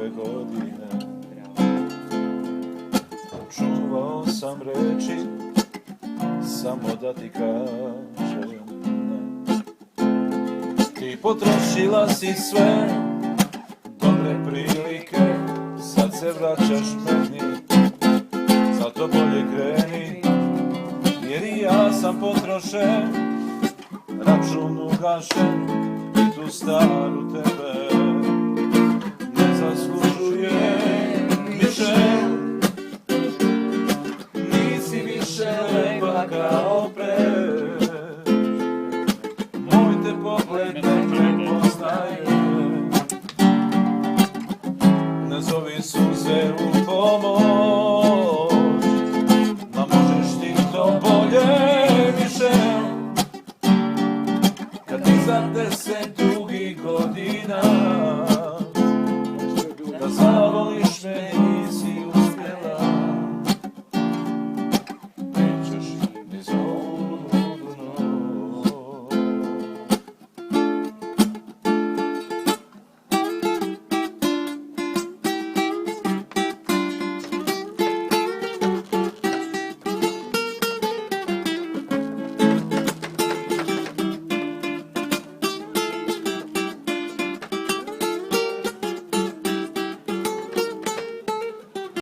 ove godine. Čuvao sam reči, samo da ti kažem ne. Ti potrošila si sve dobre prilike, sad se vraćaš meni, zato bolje kreni, jer i ja sam potrošen, račun ugašen, i tu staru tebe